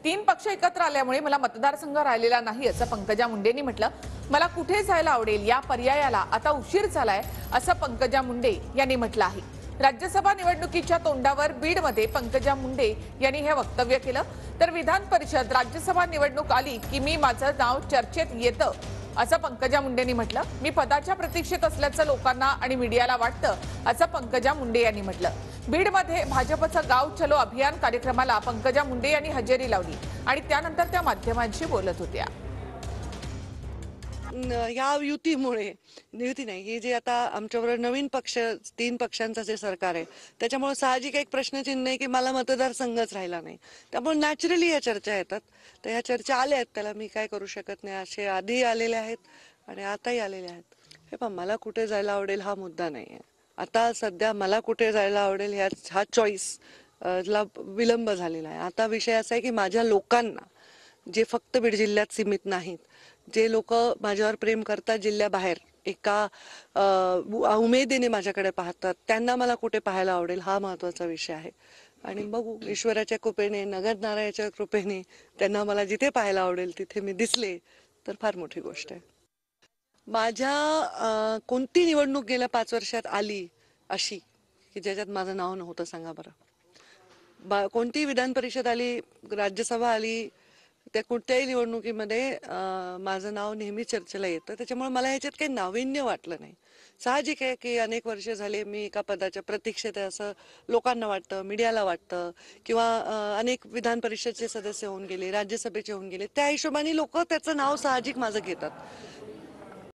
तीन पक्ष एकत्र आल्यामुळे मला मतदारसंघ राहिलेला नाही असं पंकजा मुंडेंनी म्हटलं. मला कुठे जायला आवडेल या पर्यायाला आता उशीर झालाय असं पंकजा मुंडे यांनी म्हटलं आहे. राज्यसभा निवडणुकीच्या तोंडावर बीडमध्ये पंकजा मुंडे यांनी हे वक्तव्य केलं. तर विधान परिषद राज्यसभा निवडणूक आली की मी माझं नाव चर्चेत येतं असं पंकजा मुंडेंनी म्हटलं. मी पदाच्या प्रतीक्षेत असल्याचं लोकांना आणि मीडियाला वाटतं असं पंकजा मुंडे यांनी म्हटलं. बीडमध्ये भाजपचं गाव चलो अभियान कार्यक्रमाला पंकजा मुंडे यांनी हजेरी लावली आणि त्यानंतर त्या माध्यमांशी बोलत होत्या. या युतीमुळे युती नाही, हे जे आता आमच्याबरोबर नवीन पक्ष, तीन पक्षांचं जे सरकार आहे त्याच्यामुळे साहजिक एक प्रश्नचिन्ह आहे की मला मतदारसंघच राहिला नाही. त्यामुळे नॅचरली या चर्चा येतात. तर ह्या चर्चा आल्या आहेत, त्याला मी काय करू शकत नाही. असे आधी आलेले आहेत आणि आताही आलेले आहेत. हे पण मला कुठे जायला आवडेल हा मुद्दा नाही आहे. आता सध्या मला कुठे जायला आवडेल हा चॉईस ला विलंब झालेला आहे. आता विषय असा आहे की माझ्या लोकांना, जे फक्त बीड जिल्ह्यात सीमित नाहीत, जे लोक माझ्यावर प्रेम करतात जिल्ह्याबाहेर, एका उमेदीने माझ्याकडे पाहतात, त्यांना मला कुठे पाहायला आवडेल हा महत्वाचा विषय आहे. आणि बघू, ईश्वराच्या कृपेने, नगरनारायणाच्या कृपेने त्यांना मला जिथे पाहायला आवडेल तिथे मी दिसले तर फार मोठी गोष्ट आहे. माझ्या कोणती निवडणूक गेल्या 5 वर्षात आली अशी की ज्याच्यात माझं नाव नव्हतं, सांगा बरं. कोणती विधान परिषद आली, राज्यसभा आली, त्या कुठल्याही निवडणुकीमध्ये माझं नाव नेहमी चर्चेला येतं. त्याच्यामुळे मला ह्याच्यात काही नाविन्य वाटलं नाही. साहजिक आहे की अनेक वर्ष झाले मी एका पदाच्या प्रतीक्षेत आहे असं लोकांना वाटतं, मीडियाला वाटतं, किंवा अनेक विधान परिषदचे सदस्य होऊन गेले, राज्यसभेचे होऊन गेले, त्या हिशोबाने लोक त्याचं नाव साहजिक माझं घेतात.